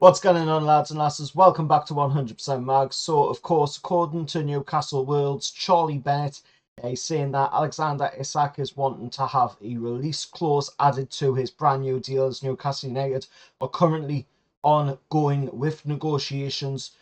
What's going on, lads and lasses? Welcome back to 100% Mag. So, of course, according to Newcastle World's Charlie Bennett, he's saying that Alexander Isak is wanting to have a release clause added to his brand new deal, as Newcastle United are currently ongoing with negotiations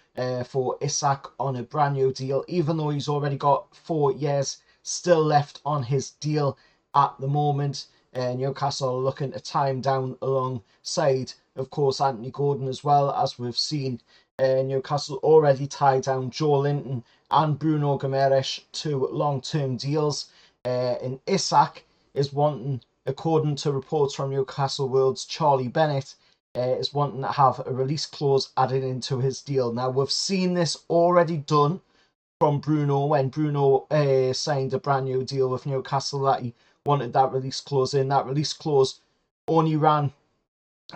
for Isak on a brand new deal, even though he's already got 4 years still left on his deal at the moment. Newcastle are looking to tie him down alongside, of course, Anthony Gordon as well. As we've seen, Newcastle already tied down Joe Linton and Bruno Guimaraes to long-term deals. And Isak is wanting, according to reports from Newcastle World's Charlie Bennett, is wanting to have a release clause added into his deal. Now, we've seen this already done from Bruno when Bruno signed a brand new deal with Newcastle, that he wanted that release clause in. That release clause only ran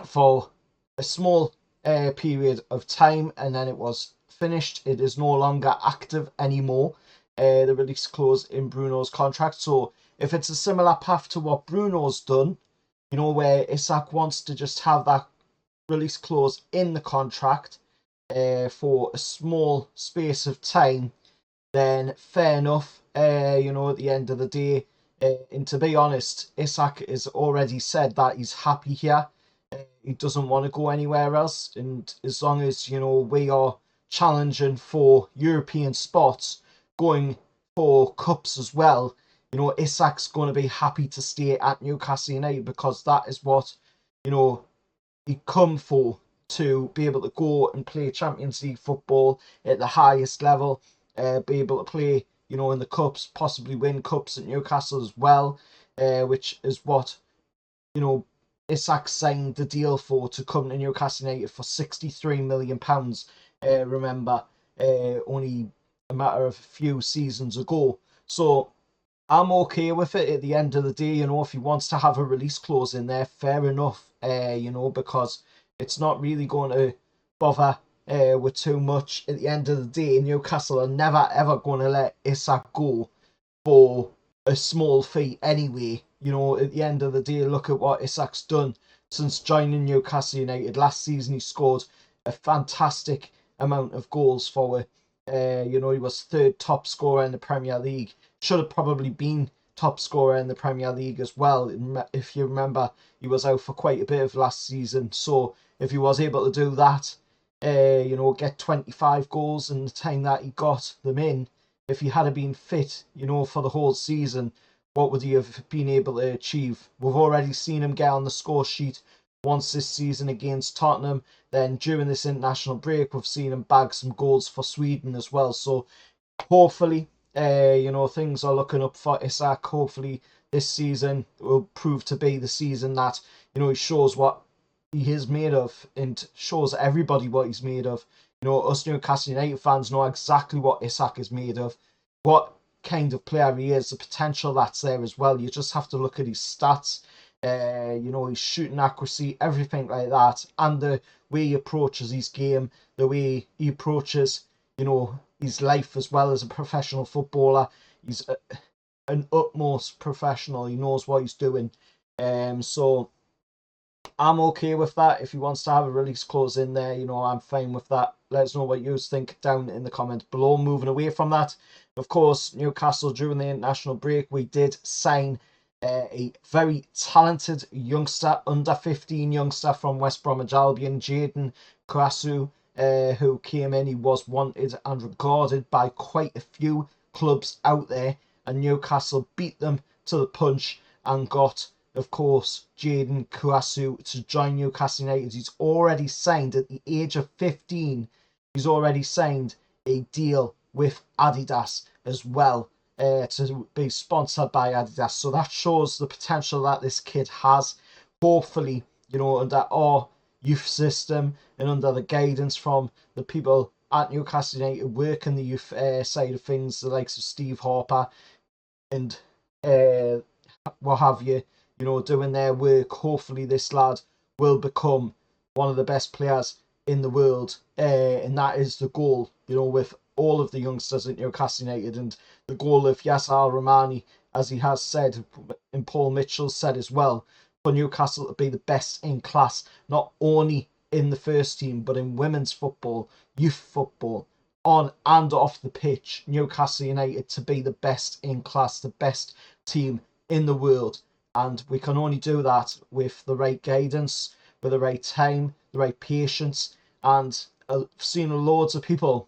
for a small period of time and then it was finished. It is no longer active anymore, the release clause in Bruno's contract. So if it's a similar path to what Bruno's done, you know, where Isak wants to just have that release clause in the contract for a small space of time, then fair enough. You know, at the end of the day, and to be honest, Isak has already said that he's happy here. He doesn't want to go anywhere else. And as long as, you know, we are challenging for European spots, going for cups as well, you know, Isak's going to be happy to stay at Newcastle United, because that is what, you know, he come for, to be able to go and play Champions League football at the highest level, be able to play, you know, in the cups, possibly win cups at Newcastle as well, which is what, you know, Isak signed the deal for, to come to Newcastle United for £63 million. Remember, only a matter of a few seasons ago. So I'm okay with it at the end of the day. You know, if he wants to have a release clause in there, fair enough. You know, because it's not really going to bother with too much. At the end of the day, Newcastle are never ever going to let Isak go for a small fee anyway. You know, at the end of the day, look at what Isak's done since joining Newcastle United. Last season, he scored a fantastic amount of goals for it. You know, he was third top scorer in the Premier League. Should have probably been top scorer in the Premier League as well. If you remember, he was out for quite a bit of last season. So if he was able to do that, you know, get 25 goals in the time that he got them in, if he had been fit, you know, for the whole season, what would he have been able to achieve? We've already seen him get on the score sheet once this season against Tottenham. Then during this international break, we've seen him bag some goals for Sweden as well. So hopefully, you know, things are looking up for Isak. Hopefully this season will prove to be the season that, you know, he shows what he is made of and shows everybody what he's made of. You know, us Newcastle United fans know exactly what Isak is made of, what kind of player he is, the potential that's there as well. You just have to look at his stats, you know, his shooting accuracy, everything like that, and the way he approaches his game, the way he approaches, you know, his life as well as a professional footballer. He's an utmost professional. He knows what he's doing. So I'm okay with that. If he wants to have a release clause in there, you know, I'm fine with that. Let us know what you think down in the comments below. Moving away from that, of course, Newcastle, during the international break, we did sign a very talented youngster, under 15 youngster from West Bromwich Albion, Jayden Kouossu, who came in. He was wanted and regarded by quite a few clubs out there, and Newcastle beat them to the punch and got, of course, Jayden Kouossu to join Newcastle United. He's already signed at the age of 15. He's already signed a deal with Adidas as well, to be sponsored by Adidas. So that shows the potential that this kid has. Hopefully, you know, under our youth system and under the guidance from the people at Newcastle United working the youth side of things, the likes of Steve Harper and what have you, you know, doing their work. Hopefully this lad will become one of the best players in the world, and that is the goal, you know, with all of the youngsters at Newcastle United, and the goal of Yasser Al-Rahmani, as he has said, and Paul Mitchell said as well, for Newcastle to be the best in class, not only in the first team, but in women's football, youth football, on and off the pitch, Newcastle United to be the best in class, the best team in the world. And we can only do that with the right guidance, with the right time, the right patience. And I've seen loads of people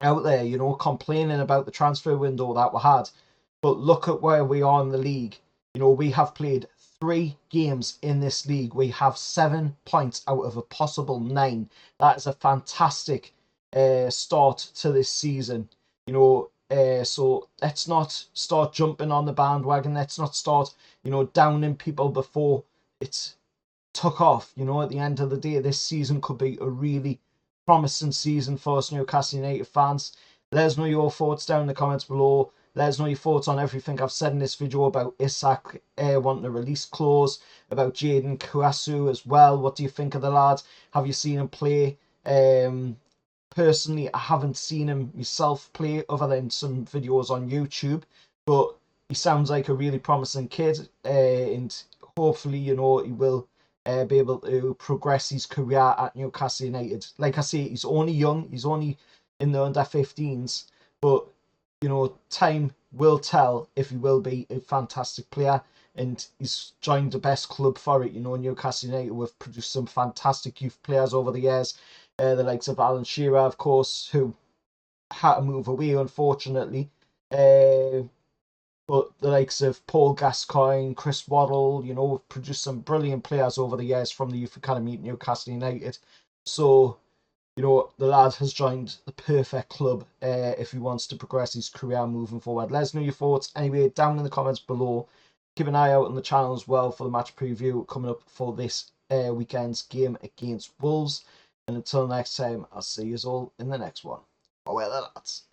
out there, you know, complaining about the transfer window that we had. But look at where we are in the league. You know, we have played 3 games in this league. We have 7 points out of a possible 9. That is a fantastic start to this season. You know, so let's not start jumping on the bandwagon. Let's not start, you know, downing people before it's took off. You know, at the end of the day, this season could be a really promising season for us Newcastle United fans. Let us know your thoughts down in the comments below. Let us know your thoughts on everything I've said in this video about Isak wanting a release clause, about Jayden Kouossu as well. What do you think of the lad? Have you seen him play? Personally, I haven't seen him myself play other than some videos on YouTube, but he sounds like a really promising kid, and hopefully, you know, he will be able to progress his career at Newcastle United. Like I say, he's only young, he's only in the under-15s, but, you know, time will tell if he will be a fantastic player, and he's joined the best club for it. You know, Newcastle United have produced some fantastic youth players over the years, the likes of Alan Shearer, of course, who had to move away, unfortunately. But the likes of Paul Gascoigne, Chris Waddle, you know, have produced some brilliant players over the years from the youth academy at Newcastle United. So, you know, the lad has joined the perfect club if he wants to progress his career moving forward. Let us know your thoughts anyway down in the comments below. Keep an eye out on the channel as well for the match preview coming up for this weekend's game against Wolves. And until next time, I'll see you all in the next one. Farewell, lads.